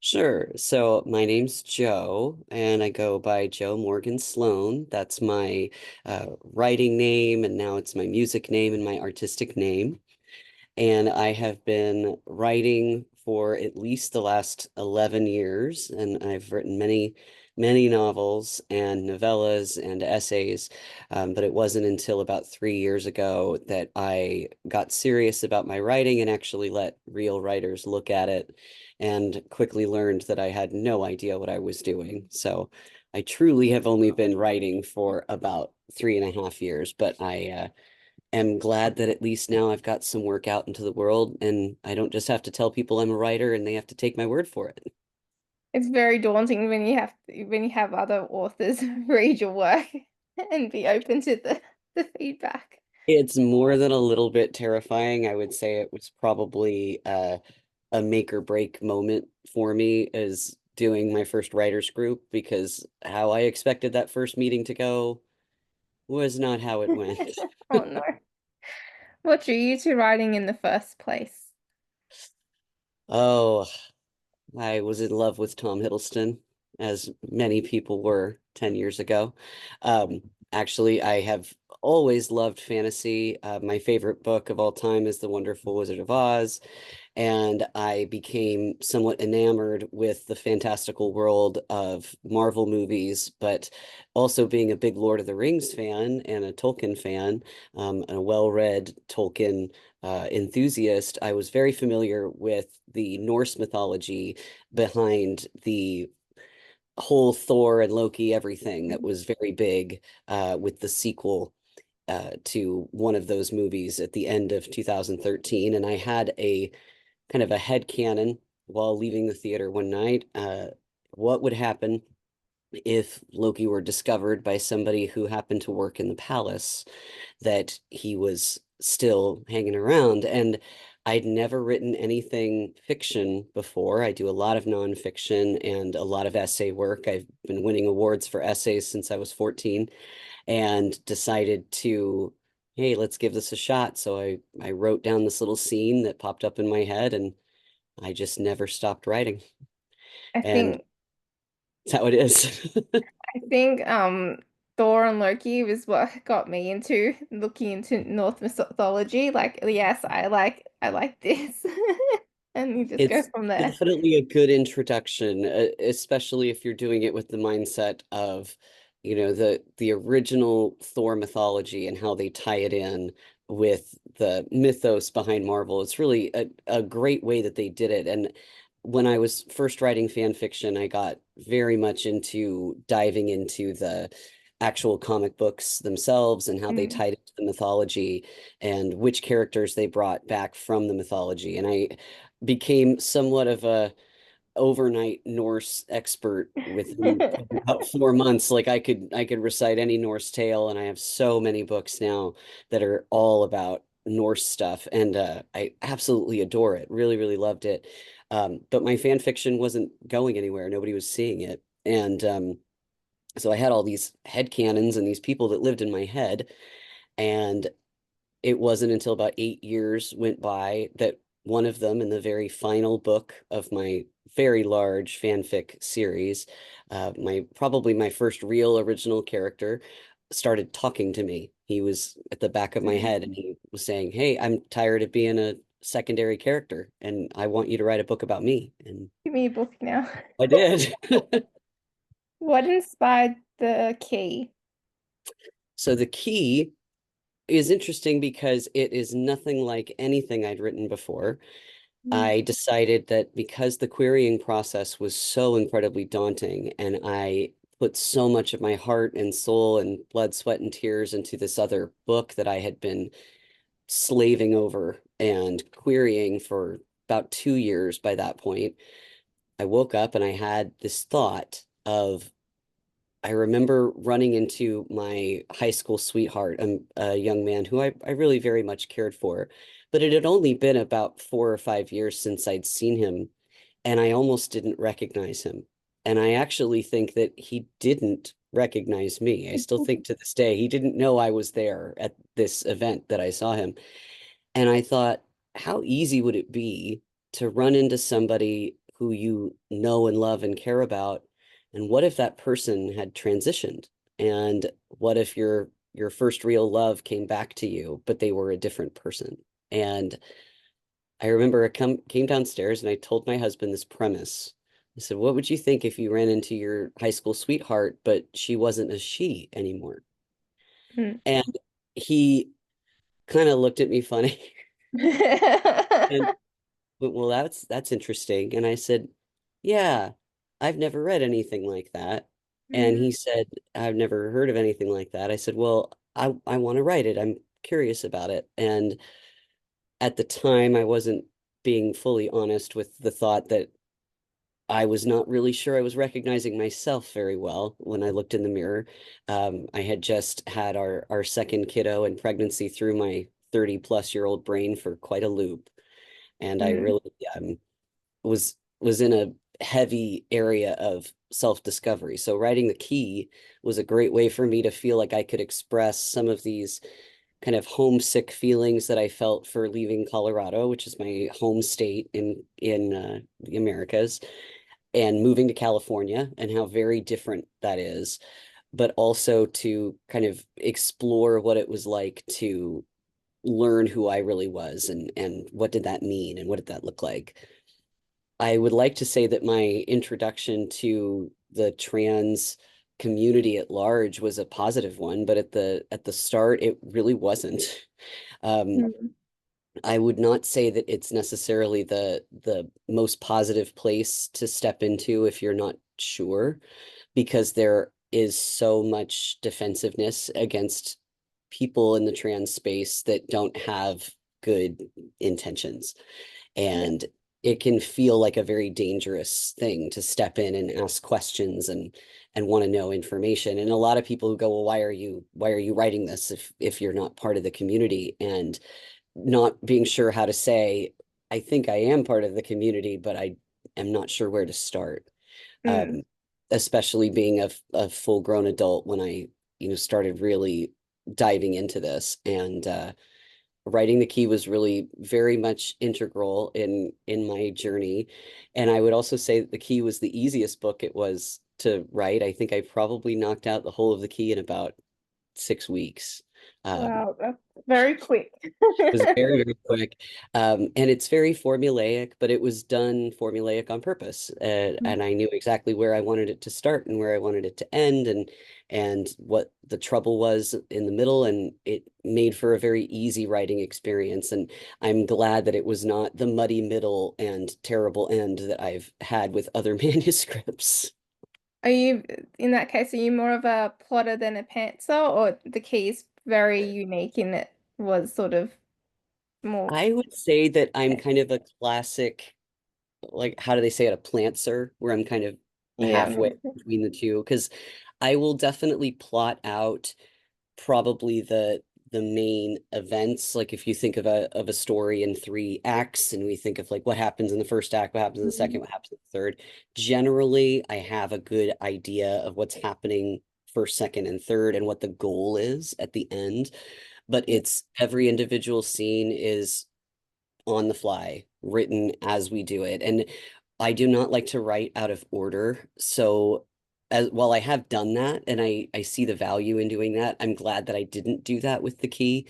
Sure. So my name's Joe, and I go by Joe Morgan Sloan. That's my writing name, and now it's my music name and my artistic name. And I have been writing for at least the last 11 years, and I've written many novels and novellas and essays. But it wasn't until about 3 years ago that I got serious about my writing and actually let real writers look at it and quickly learned that I had no idea what I was doing. So I truly have only been writing for about 3.5 years, but I am glad that at least now I've got some work out into the world and I don't just have to tell people I'm a writer and they have to take my word for it. It's very daunting when when you have other authors read your work and be open to the feedback. It's more than a little bit terrifying. I would say it was probably a make or break moment for me as doing my first writers group because how I expected that first meeting to go was not how it went. Oh no. What drew you to writing in the first place? Oh, I was in love with Tom Hiddleston, as many people were 10 years ago. Actually, I have always loved fantasy. My favorite book of all time is The Wonderful Wizard of Oz, and I became somewhat enamored with the fantastical world of Marvel movies, but also being a big Lord of the Rings fan and a Tolkien fan, and a well-read Tolkien enthusiast, I was very familiar with the Norse mythology behind the whole Thor and Loki, everything that was very big with the sequel to one of those movies at the end of 2013. And I had a kind of a head canon while leaving the theater one night. What would happen if Loki were discovered by somebody who happened to work in the palace, that he was still hanging around? And I'd never written anything fiction before. I do a lot of nonfiction and a lot of essay work. I've been winning awards for essays since I was 14 and decided to, hey, let's give this a shot. So I wrote down this little scene that popped up in my head and I just never stopped writing. I And think that's how it is. I think Thor and Loki was what got me into looking into Norse mythology. Like, yes, I like this. And you just go It's from there. definitely a good introduction, especially if you're doing it with the mindset of, the original Thor mythology and how they tie it in with the mythos behind Marvel. It's really a great way that they did it. And when I was first writing fan fiction, I got very much into diving into the actual comic books themselves and how they Mm. tied it to the mythology and which characters they brought back from the mythology. And I became somewhat of a overnight Norse expert within about 4 months. Like I could recite any Norse tale, and I have so many books now that are all about Norse stuff, and I absolutely adore it. Really, really loved it. But my fan fiction wasn't going anywhere. Nobody was seeing it, and so I had all these head canons and these people that lived in my head, and it wasn't until about 8 years went by that one of them, in the very final book of my very large fanfic series, my probably my first real original character, started talking to me. He was at the back of my Mm. head and he was saying, "Hey, I'm tired of being a secondary character and I want you to write a book about me." And Give me a book now. I did. What inspired the key? So the key is interesting because it is nothing like anything I'd written before. Mm. I decided that because the querying process was so incredibly daunting and I put so much of my heart and soul and blood, sweat, and tears into this other book that I had been slaving over and querying for about 2 years by that point, I woke up and I had this thought of, I remember running into my high school sweetheart, a young man who I really very much cared for, but it had only been about 4 or 5 years since I'd seen him, and I almost didn't recognize him. And I actually think that he didn't recognize me. I still think to this day he didn't know I was there at this event that I saw him. And I thought, how easy would it be to run into somebody who you know and love and care about. And what if that person had transitioned? And what if your first real love came back to you, but they were a different person? And I remember I came downstairs and I told my husband this premise. I said, "What would you think if you ran into your high school sweetheart, but she wasn't a she anymore?" Mm. And he kind of looked at me funny and went, "Well, that's interesting." And I said, "Yeah, I've never read anything like that." And Mm, he said, "I've never heard of anything like that." I said, "Well, I want to write it. I'm curious about it." And at the time, I wasn't being fully honest with the thought that I was not really sure I was recognizing myself very well when I looked in the mirror. I had just had our second kiddo, and pregnancy threw my 30-plus-year-old brain for quite a loop. And I mm, really was in a heavy area of self-discovery. So writing The Key was a great way for me to feel like I could express some of these kind of homesick feelings that I felt for leaving Colorado, which is my home state in the Americas, and moving to California and how very different that is, but also to kind of explore what it was like to learn who I really was and what did that mean and what did that look like. I would like to say that my introduction to the trans community at large was a positive one, but at the start it really wasn't. Um, mm, I would not say that it's necessarily the most positive place to step into if you're not sure, because there is so much defensiveness against people in the trans space that don't have good intentions. yeah. And it can feel like a very dangerous thing to step in and ask questions and want to know information. And a lot of people who go, "Well, why are you writing this if you're not part of the community?" And not being sure how to say, "I think I am part of the community, but I am not sure where to start." Mm. Um, Especially being a full grown adult when I, started really diving into this. And writing The Key was really very much integral in my journey. And I would also say that The Key was the easiest book it was to write. I think I probably knocked out the whole of The Key in about 6 weeks. Wow, that's very quick. Was very, very quick. And it's very formulaic, but it was done formulaic on purpose. And I knew exactly where I wanted it to start and where I wanted it to end, and what the trouble was in the middle. And it made for a very easy writing experience. And I'm glad that it was not the muddy middle and terrible end that I've had with other manuscripts. Are you, in that case, are you more of a plotter than a pantser, or the key is very unique in it was sort of more, I would say that I'm kind of a classic, like, how do they say it, a plantser, where I'm kind of yeah. halfway between the two, because I will definitely plot out probably the main events. Like if you think of a story in 3 acts, and we think of like what happens in the first act, what happens in the second, Mm, what happens in the third, generally I have a good idea of what's happening first, second, and third, and what the goal is at the end. But yeah. it's every individual scene is on the fly, written as we do it. And I do not like to write out of order. So as while I have done that and I see the value in doing that, I'm glad that I didn't do that with The Key,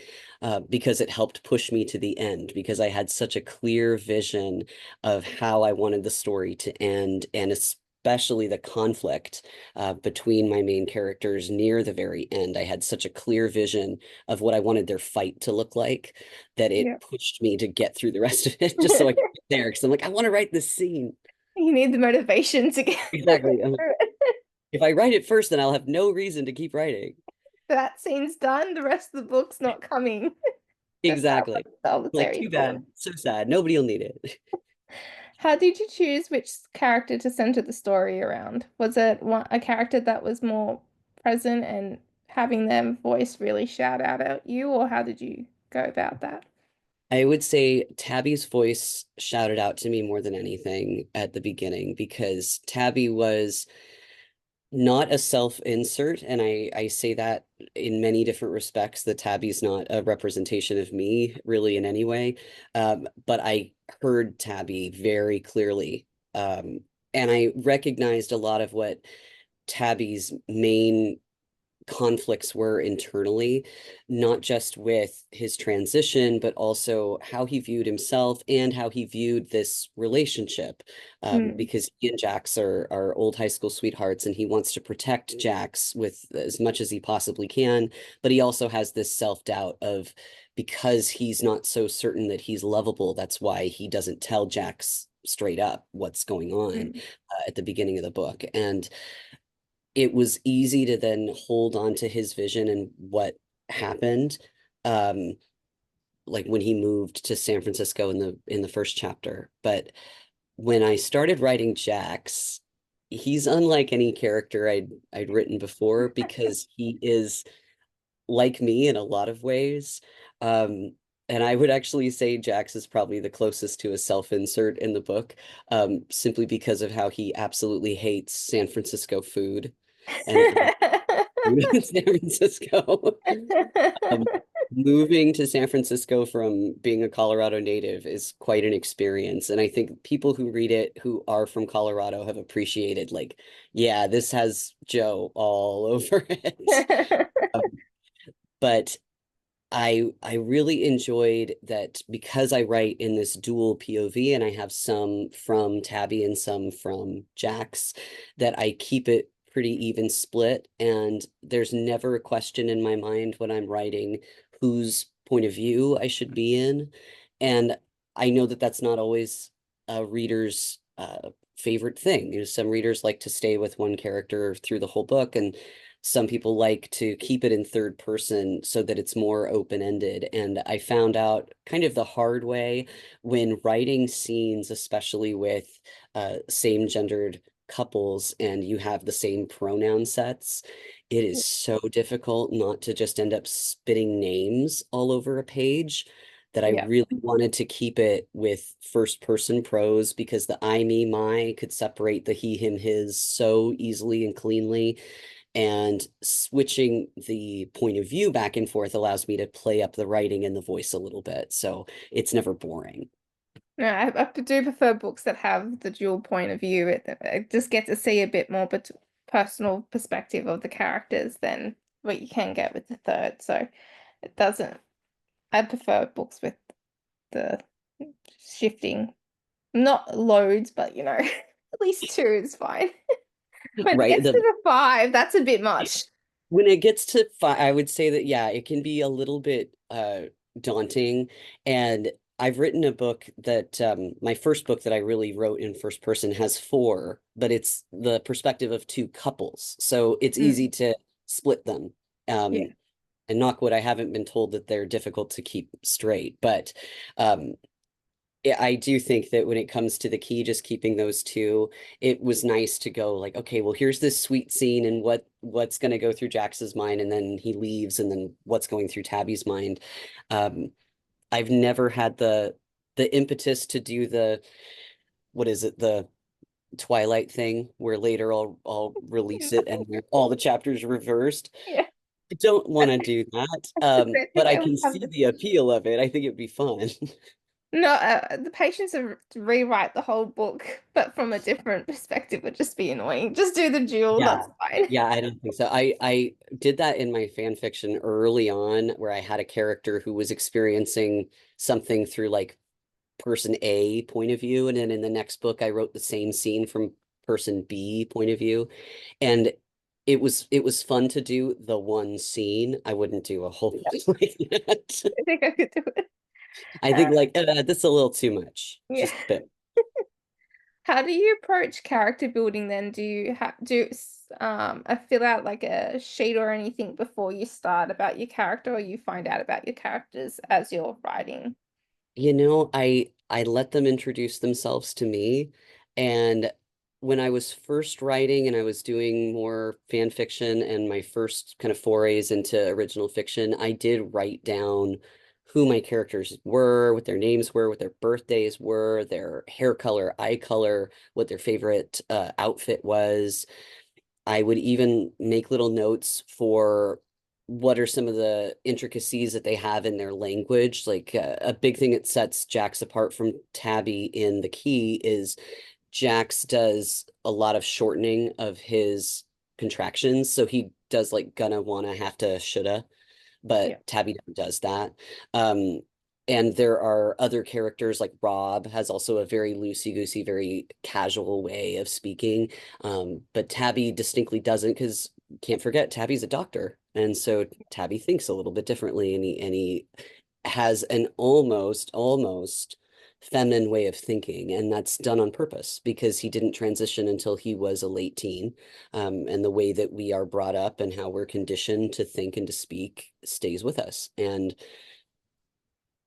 because it helped push me to the end, because I had such a clear vision of how I wanted the story to end, and especially the conflict between my main characters near the very end. I had such a clear vision of what I wanted their fight to look like, that Yeah. it pushed me to get through the rest of it just so I could get there, because I'm like, I want to write this scene. You need the motivation to get Exactly. I'm like, through it. if I write it first, then I'll have no reason to keep writing. That scene's done, the rest of the book's not coming. That sounds Exactly. Like, very too cool. bad. So sad. Nobody will need it. How did you choose which character to center the story around? Was it a character that was more present and having their voice really shout out at you, or how did you go about that? I would say Tabby's voice shouted out to me more than anything at the beginning, because Tabby was not a self-insert, and I say that in many different respects, that Tabby's not a representation of me really in any way. But I heard Tabby very clearly And I recognized a lot of what Tabby's main conflicts were internally, not just with his transition, but also how he viewed himself and how he viewed this relationship. Mm, Because he and Jax are old high school sweethearts, and he wants to protect Jax with as much as he possibly can. But he also has this self-doubt of, because he's not so certain that he's lovable, that's why he doesn't tell Jax straight up what's going on mm, at the beginning of the book. And it was easy to then hold on to his vision and what happened, um like when he moved to San Francisco in the first chapter. But when I started writing Jax, he's unlike any character I'd written before, because he is like me in a lot of ways. um and I would actually say Jax is probably the closest to a self-insert in the book, simply because of how he absolutely hates San Francisco food and in San Francisco. Um, Moving to San Francisco from being a Colorado native is quite an experience. And I think people who read it who are from Colorado have appreciated, like, yeah, this has Joe all over it. Um, but I really enjoyed that, because I write in this dual POV and I have some from Tabby and some from Jax, that I keep it pretty even split, and there's never a question in my mind when I'm writing whose point of view I should be in. And I know that that's not always a reader's favorite thing. Some readers like to stay with one character through the whole book, and some people like to keep it in third person so that it's more open-ended. And I found out kind of the hard way, when writing scenes, especially with same-gendered couples, and you have the same pronoun sets, it is so difficult not to just end up spitting names all over a page, that I Yeah. really wanted to keep it with first person prose, because the I, me, my could separate the he, him, his so easily and cleanly. And switching the point of view back and forth allows me to play up the writing and the voice a little bit. So it's never boring. No, I do prefer books that have the dual point of view. I just get to see a bit more but personal perspective of the characters than what you can get with the third. So it doesn't. I prefer books with the shifting, not loads, but at least two is fine. When it Right. gets to the five, that's a bit much. When it gets to five, I would say that, yeah, it can be a little bit daunting. And I've written a book that, my first book that I really wrote in first person has four, but it's the perspective of two couples. So it's Mm, easy to split them. yeah. And knock wood, I haven't been told that they're difficult to keep straight. But um, yeah, I do think that when it comes to the key, just keeping those two, it was nice to go like, okay, well, here's this sweet scene, and what's going to go through Jax's mind, and then he leaves, and then what's going through Tabby's mind. Um, I've never had the impetus to do the, what is it, the Twilight thing, where later I'll release it and all the chapters reversed. Yeah. I don't want to do that, Especially but I when we can have see the the appeal of it. I think it'd be fun. no, the patience to rewrite the whole book, but from a different perspective would just be annoying. Just do the duel, Yeah. that's fine. Yeah, I don't think so. I did that in my fan fiction early on, where I had a character who was experiencing something through like person A point of view, and then in the next book I wrote the same scene from person B point of view. And it was fun to do the one scene. I wouldn't do a whole book like that. I think I could do it. I Uh, think like that's a little too much. yeah. Just a bit. How do you approach character building then? Do you have do I fill out like a sheet or anything before you start about your character, or you find out about your characters as you're writing? I let them introduce themselves to me. And when I was first writing and I was doing more fan fiction and my first kind of forays into original fiction, I did write down who my characters were, what their names were, what their birthdays were, their hair color, eye color, what their favorite outfit was. I would even make little notes for what are some of the intricacies that they have in their language. Like a big thing that sets Jax apart from Tabby in The Key is Jax does a lot of shortening of his contractions. So he does like gonna, wanna, have to, shoulda, Yeah. but Tabby never does that. Um, and there are other characters like Rob has also a very loosey-goosey, very casual way of speaking. But Tabby distinctly doesn't, because can't forget Tabby's a doctor. And so Tabby thinks a little bit differently, and he has an almost feminine way of thinking, and that's done on purpose because he didn't transition until he was a late teen. And the way that we are brought up and how we're conditioned to think and to speak stays with us. And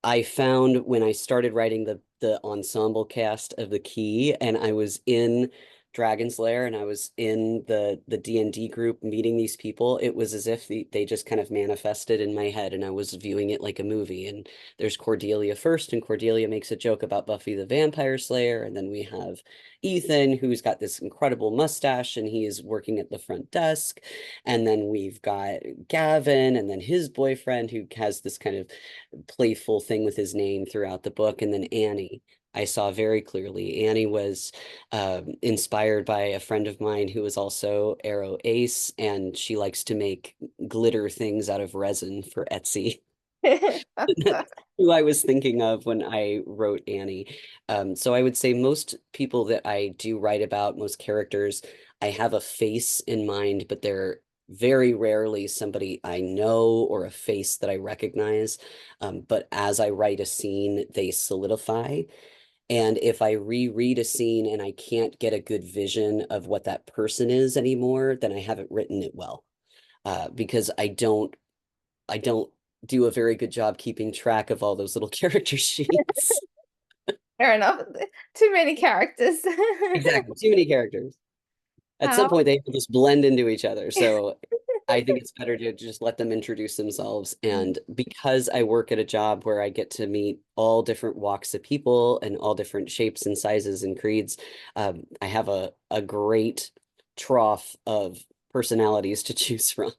I found when I started writing the ensemble cast of the Key, and I was in Dragon's Lair and I was in the D&D group meeting these people, it was as if they just kind of manifested in my head, and I was viewing it like a movie. And there's Cordelia first, and Cordelia makes a joke about Buffy the Vampire Slayer, and then we have Ethan, who's got this incredible mustache and he is working at the front desk. And then we've got Gavin, and then his boyfriend, who has this kind of playful thing with his name throughout the book. And then Annie, I saw very clearly. Annie was inspired by a friend of mine who is also Arrow Ace, and she likes to make glitter things out of resin for Etsy. That's who I was thinking of when I wrote Annie. So I would say most people that I do write about, most characters, I have a face in mind, but they're very rarely somebody I know or a face that I recognize. But as I write a scene, they solidify. And if I reread a scene and I can't get a good vision of what that person is anymore, then I haven't written it well. Because I don't do a very good job keeping track of all those little character sheets. Fair enough. Too many characters. Exactly, too many characters. At some How? point, they just blend into each other. So I think it's better to just let them introduce themselves. And because I work at a job where I get to meet all different walks of people and all different shapes and sizes and creeds, I have a great trough of personalities to choose from.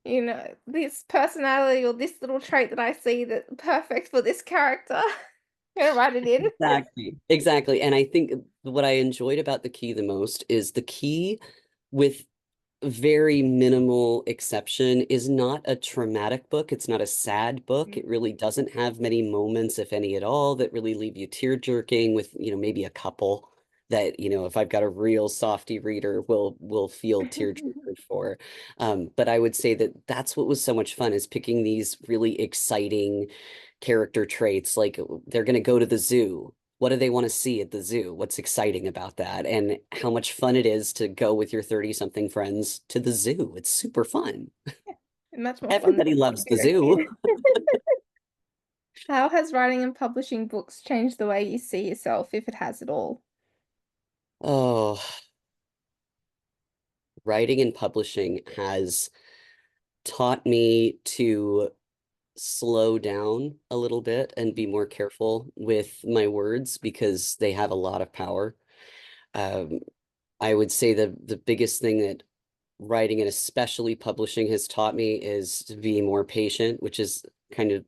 You know, this personality or this little trait that I see that's perfect for this character. Gonna write it in. Exactly. Exactly. And I think what I enjoyed about The Key the most is The Key, with very minimal exception, is not a traumatic book. It's not a sad book. It really doesn't have many moments, if any at all, that really leave you tear jerking, with, maybe a couple that, if I've got a real softy reader, will feel tear jerkered for. But I would say that that's what was so much fun, is picking these really exciting character traits. Like, they're going to go to the zoo. What do they want to see at the zoo? What's exciting about that? And how much fun it is to go with your 30 something friends to the zoo. It's super fun. Much more fun Everybody than loves the zoo. computer. How has writing and publishing books changed the way you see yourself, if it has at all? Oh, writing and publishing has taught me to slow down a little bit and be more careful with my words, because they have a lot of power. Um, I would say the biggest thing that writing and especially publishing has taught me is to be more patient, which is kind of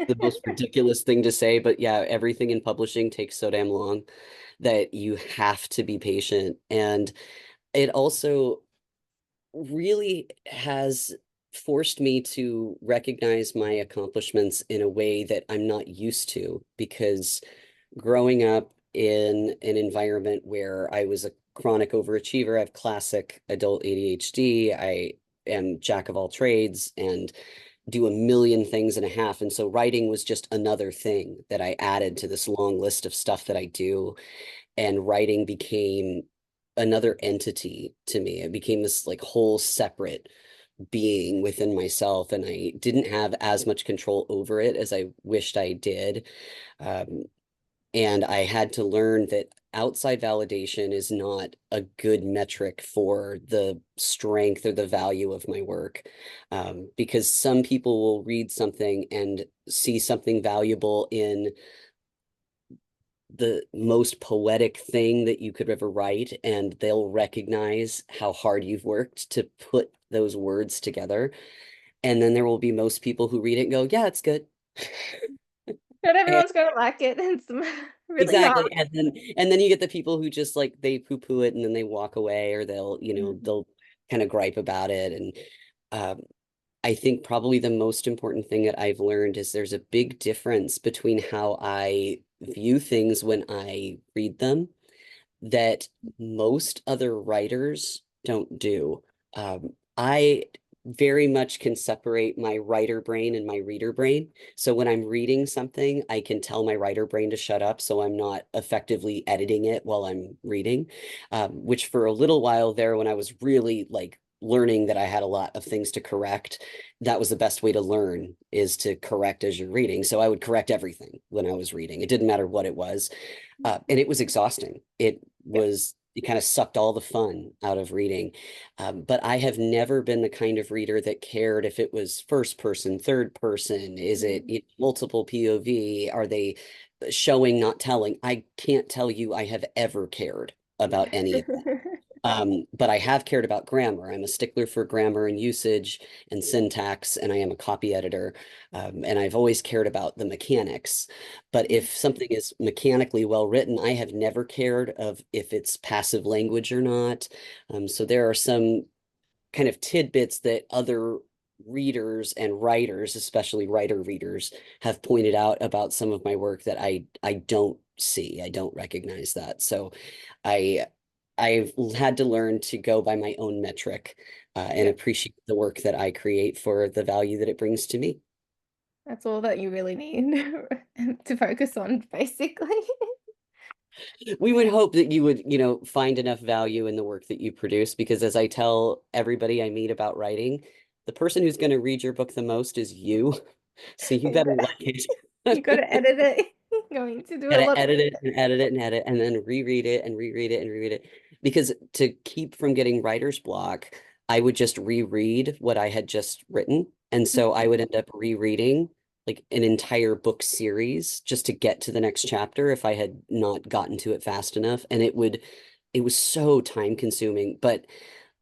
the most ridiculous thing to say, but yeah, everything in publishing takes so damn long that you have to be patient. And it also really has forced me to recognize my accomplishments in a way that I'm not used to, because growing up in an environment where I was a chronic overachiever, I have classic adult ADHD, I am jack of all trades and do a million things and a half. And so writing was just another thing that I added to this long list of stuff that I do. And writing became another entity to me. It became this like whole separate being within myself, and I didn't have as much control over it as I wished I did. Um, and I had to learn that outside validation is not a good metric for the strength or the value of my work. Because some people will read something and see something valuable in the most poetic thing that you could ever write, and they'll recognize how hard you've worked to put those words together. And then there will be most people who read it and go, yeah, it's good. Not everyone's gonna like it. It's really hard. Exactly. And then you get the people who just like they poo-poo it and then they walk away, or they'll, Mm. they'll kind of gripe about it. And um, I think probably the most important thing that I've learned is there's a big difference between how I view things when I read them that most other writers don't do. I very much can separate my writer brain and my reader brain. So when I'm reading something, I can tell my writer brain to shut up so I'm not effectively editing it while I'm reading, which for a little while there, when I was really like learning that I had a lot of things to correct, that was the best way to learn is to correct as you're reading. So I would correct everything when I was reading. It didn't matter what it was. And it was exhausting. Yeah. It kind of sucked all the fun out of reading. But I have never been the kind of reader that cared if it was first person, third person, is it Mm. multiple POV? Are they showing, not telling? I can't tell you I have ever cared about any of that. But I have cared about grammar. I'm a stickler for grammar and usage and syntax, and I am a copy editor. And I've always cared about the mechanics. But if something is mechanically well written, I have never cared of if it's passive language or not. So there are some kind of tidbits that other readers and writers, especially writer readers, have pointed out about some of my work that I don't see. I don't recognize that. So I I've had to learn to go by my own metric and Yeah, appreciate the work that I create for the value that it brings to me. that's all that you really need to focus on, basically. We would hope that you would, find enough value in the work that you produce, because as I tell everybody I meet about writing, the person who's going to read your book the most is you. So you better like it. You gotta edit it. Going to do a Gotta lot of edit it and edit it and edit and then reread it and reread it and reread it. Because to keep from getting writer's block, I would just reread what I had just written. And so I would end up rereading like an entire book series just to get to the next chapter if I had not gotten to it fast enough. And it was so time consuming. But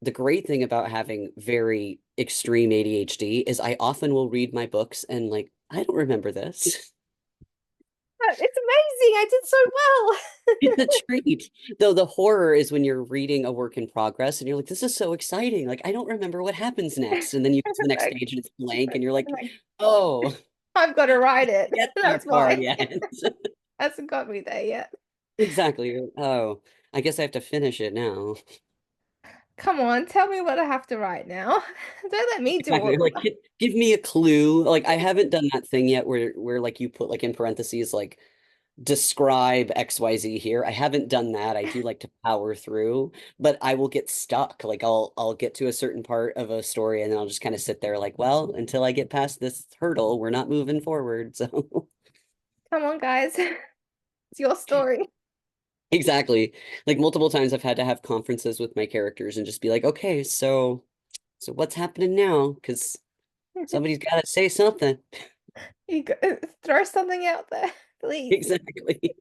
the great thing about having very extreme ADHD is I often will read my books and like, I don't remember this. It's amazing. I did so It's a well. treat. Though the horror is when you're reading a work in progress and you're like, this is so exciting. Like, I don't remember what happens next. And then you get to the next Like, page and it's blank and you're like, like, oh, I've got to write it. get That's that far why. yet. Hasn't got me there yet. Exactly. Oh, I guess I have to finish it now. Come on, tell me what I have to write now. Don't let me do all Exactly. the Like, give me a clue. Like, I haven't done that thing yet where like you put like in parentheses, like describe XYZ here. I haven't done that. I do like to power through, but I will get stuck. Like I'll get to a certain part of a story and then I'll just kind of sit there like, well, until I get past this hurdle, we're not moving forward. So Come on, guys. It's your story. exactly. Like multiple times I've had to have conferences with my characters and just be like, okay, so what's happening now? Because somebody's got to say something. You go, throw something out there, please. Exactly.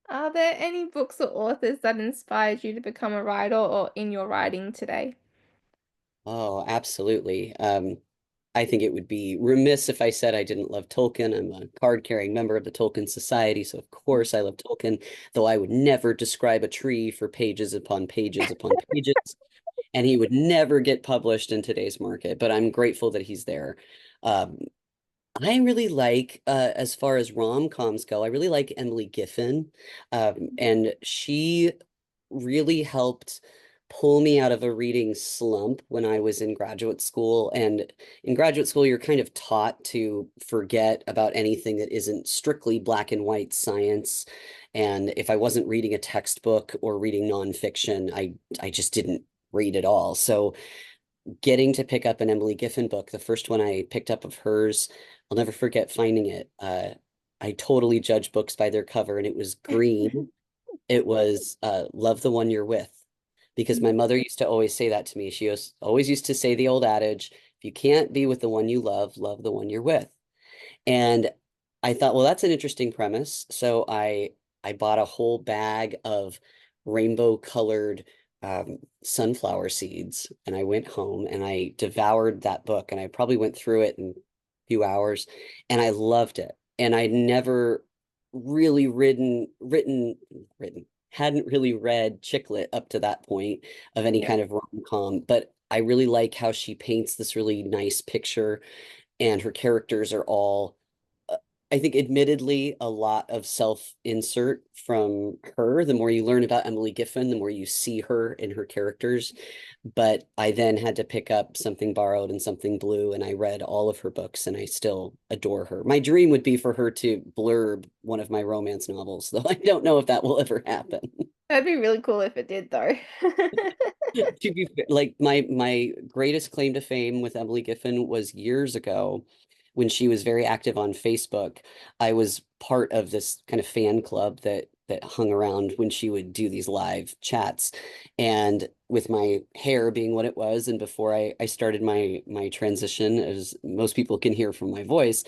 Are there any books or authors that inspired you to become a writer or in your writing today? Oh, absolutely. I think it would be remiss if I said I didn't love Tolkien. I'm a card-carrying member of the Tolkien Society, so of course I love Tolkien, though I would never describe a tree for pages upon pages upon pages, and he would never get published in today's market, but I'm grateful that he's there. Um, I really like, as far as rom-coms go, I really like Emily Giffin, and she really helped pull me out of a reading slump when I was in graduate school. And in graduate school, you're kind of taught to forget about anything that isn't strictly black and white science. And if I wasn't reading a textbook or reading nonfiction, I just didn't read at all. So getting to pick up an Emily Giffin book, the first one I picked up of hers, I'll never forget finding it. I totally judge books by their cover, and it was green. It was Love the One You're With. Because my mother used to always say that to me. She always used to say the old adage, if you can't be with the one you love, love the one you're with. And I thought, well, that's an interesting premise. So I bought a whole bag of rainbow colored sunflower seeds, and I went home and I devoured that book, and I probably went through it in a few hours, and I loved it. and I'd never really written hadn't really read chick lit up to that point of any Yeah. kind of rom-com, but I really like how she paints this really nice picture, and her characters are all uh, I think admittedly a lot of self-insert from her. The more you learn about Emily Giffin, the more you see her in her characters. But I then had to pick up Something Borrowed and Something Blue, and I read all of her books, and I still adore her. My dream would be for her to blurb one of my romance novels, though I don't know if that will ever happen. That'd be really cool if it did, though. To be like my greatest claim to fame with Emily Giffin was years ago when she was very active on Facebook. I was part of this kind of fan club that hung around when she would do these live chats. And with my hair being what it was, and before I started my transition, as most people can hear from my voice,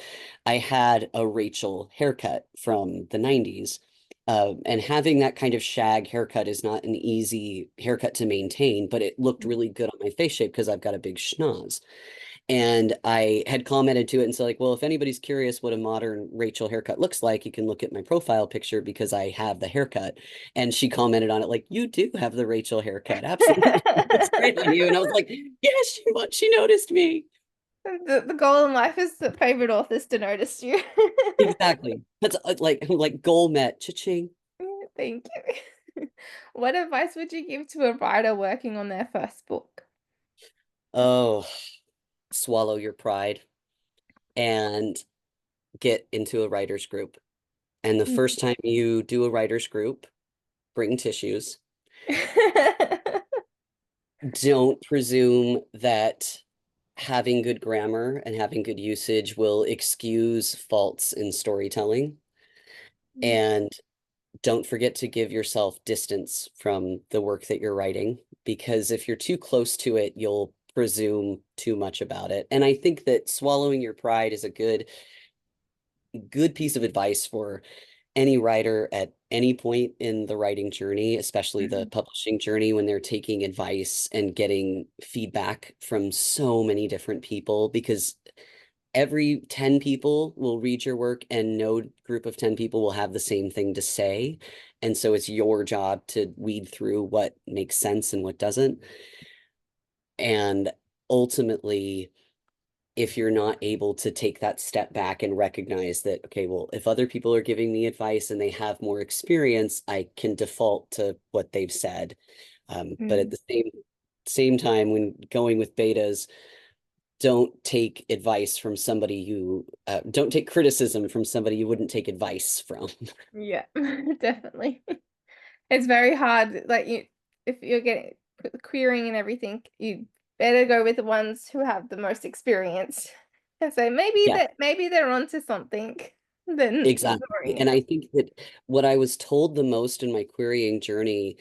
I had a Rachel haircut from the 90s. And having that kind of shag haircut is not an easy haircut to maintain, but it looked really good on my face shape because I've got a big schnoz. And I had commented to it and said, like, well, if anybody's curious what a modern Rachel haircut looks like, you can look at my profile picture because I have the haircut. And she commented on it, like, you do have the Rachel haircut. Absolutely. Looks great on you. And I was like, yes, she noticed me. The goal in life is the favorite authors to notice you. Exactly. That's like goal met. Cha-ching. Thank you. What advice would you give to a writer working on their first book? Oh, swallow your pride and get into a writer's group. And the first time you do a writer's group, bring tissues. Don't presume that having good grammar and having good usage will excuse faults in storytelling. And don't forget to give yourself distance from the work that you're writing, because if you're too close to it, you'll presume too much about it. And I think that swallowing your pride is a good piece of advice for any writer at any point in the writing journey, especially the Mhm. publishing journey, when they're taking advice and getting feedback from so many different people, because every 10 people will read your work and no group of 10 people will have the same thing to say. And so it's your job to weed through what makes sense and what doesn't. And ultimately, if you're not able to take that step back and recognize that, okay, well, if other people are giving me advice and they have more experience, I can default to what they've said. But at Mm. the same time, when going with betas, don't take advice from somebody you don't take criticism from somebody you wouldn't take advice from. Yeah, definitely. It's very hard. Like you, if you're getting querying and everything, you better go with the ones who have the most experience. And so Yeah, maybe they're onto something. Then exactly. ignoring And it. I think that what I was told the most in my querying journey,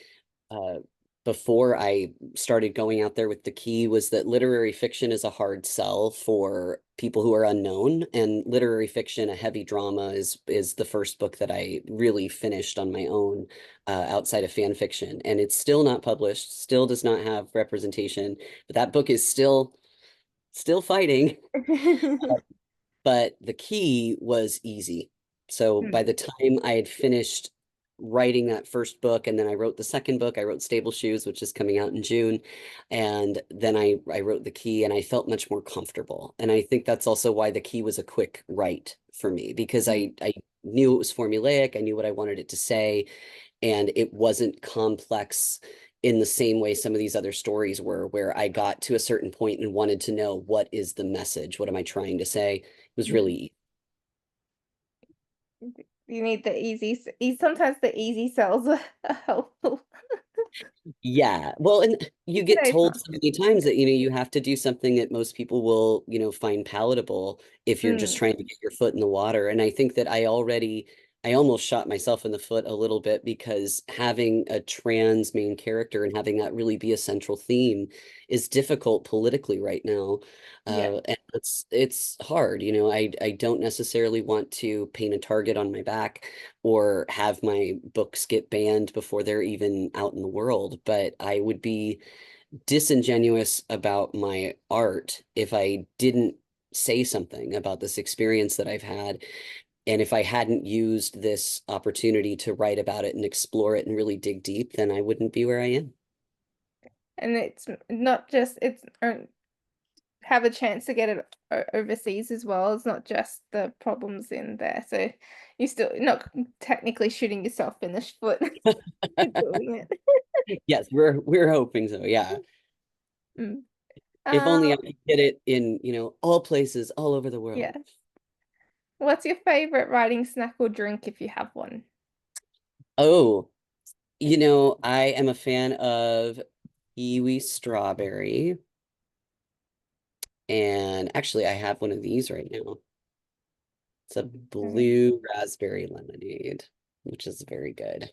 uh, before I started going out there with the key, was that literary fiction is a hard sell for people who are unknown. And literary fiction, a heavy drama, is the first book that I really finished on my own, outside of fan fiction. And it's still not published, still does not have representation, but that book is still fighting. But the key was easy. So by Mm. the time I had finished writing that first book, and then I wrote the second book, I wrote Stable Shoes, which is coming out in June. And then I wrote The Key, and I felt much more comfortable. And I think that's also why The Key was a quick write for me, because I knew it was formulaic, I knew what I wanted it to say, and it wasn't complex in the same way some of these other stories were, where I got to a certain point and wanted to know, what is the message? What am I trying to say? It was Mm. really You need the sometimes the easy sells are helpful. Yeah. Well, and you get Very told so fun. many times that, you have to do something that most people will, find palatable if you're just Mm. trying to get your foot in the water. And I think that I almost shot myself in the foot a little bit, because having a trans main character and having that really be a central theme is difficult politically right now. Yeah. And it's hard. I don't necessarily want to paint a target on my back or have my books get banned before they're even out in the world. But I would be disingenuous about my art if I didn't say something about this experience that I've had. And if I hadn't used this opportunity to write about it and explore it and really dig deep, then I wouldn't be where I am. And it's not just it's have a chance to get it overseas as well. It's not just the problems in there. So you're still not technically shooting yourself in the foot for doing it. Yes, we're hoping so. Yeah. Mm. If only I Um, could get it in, all places all over the world. yeah. What's your favorite writing snack or drink if you have one? Oh, I am a fan of kiwi strawberry. And actually, I have one of these right now. It's a Mm, blue raspberry lemonade, which is very good.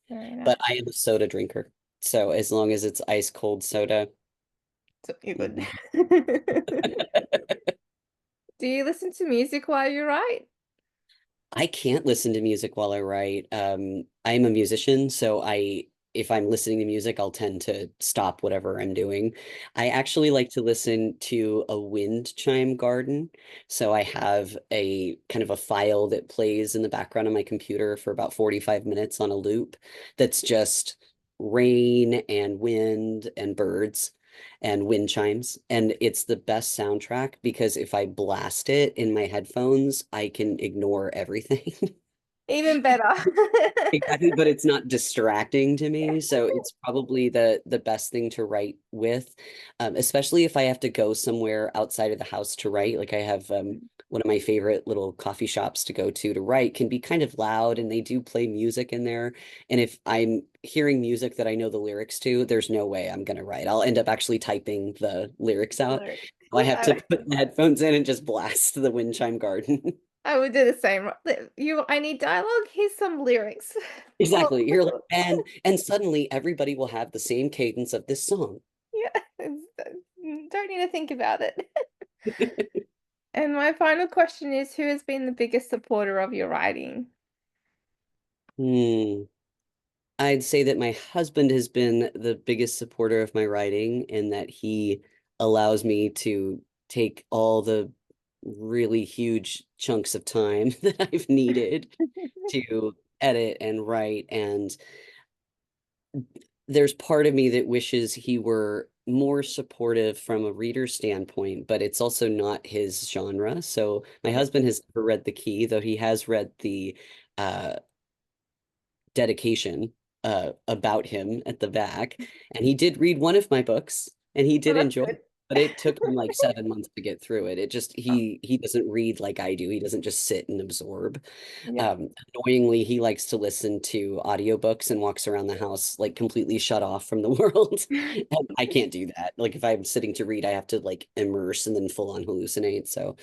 very nice. But I am a soda drinker. So as long as it's ice cold soda. So you're good. Mhm. Do you listen to music while you write? I can't listen to music while I write. I'm a musician, so if I'm listening to music, I'll tend to stop whatever I'm doing. I actually like to listen to a wind chime garden. So I have a kind of a file that plays in the background on my computer for about 45 minutes on a loop that's just rain and wind and birds and wind chimes. And it's the best soundtrack because if I blast it in my headphones, I can ignore everything. Even better. Exactly, but it's not distracting to Yeah. me, so it's probably the best thing to write with, especially if I have to go somewhere outside of the house to write. Like I have one of my favorite little coffee shops to go to write can be kind of loud, and they do play music in there. And if I'm hearing music that I know the lyrics to, there's no way I'm gonna write. I'll end up actually typing the lyrics out. Lyrics. I have to I, put the headphones in and just blast the wind chime garden. I would do the same. I need dialogue. Here's some lyrics. Well, Exactly. You're like, and suddenly everybody will have the same cadence of this song. yeah, don't need to think about it. And my final question is, who has been the biggest supporter of your writing? Hmm. I'd say that my husband has been the biggest supporter of my writing and that he allows me to take all the really huge chunks of time that I've needed to edit and write. And there's part of me that wishes he were more supportive from a reader standpoint, but it's also not his genre. So my Yeah. husband has never read The Key, though he has read the uh, dedication about him at the back. And he did read one of my books and he Oh, did that's enjoy good. it, but it took him like 7 months to get through it. It just Oh, he doesn't read like I do. He doesn't just sit and absorb. yeah. Annoyingly, he likes to listen to audiobooks and walks around the house like completely shut off from the world. And I can't do that. Like if I'm sitting to read, I have to like immerse and then full on hallucinate. So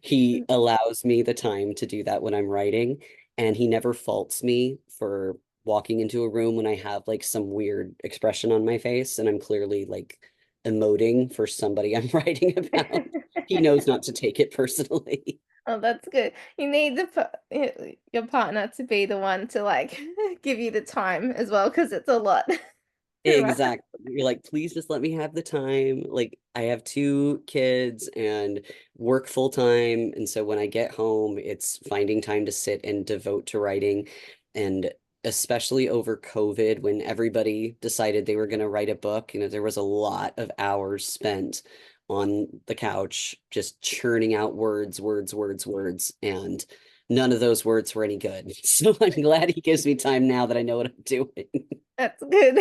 he allows me the time to do that when I'm writing, and he never faults me for walking into a room when I have like some weird expression on my face and I'm clearly like emoting for somebody I'm writing about. He knows not to take it personally. Oh, that's good. You need your partner to be the one to like give you the time as well, because it's a lot. Right. Exactly. You're like, please just let me have the time. Like, I have two kids and work full time. And so when I get home, it's finding time to sit and devote to writing. And especially over COVID, when everybody decided they were going to write a book, there was a lot of hours spent on the couch just churning out words, words, words, words. And none of those words were any good. So I'm glad he gives me time now that I know what I'm doing. That's good.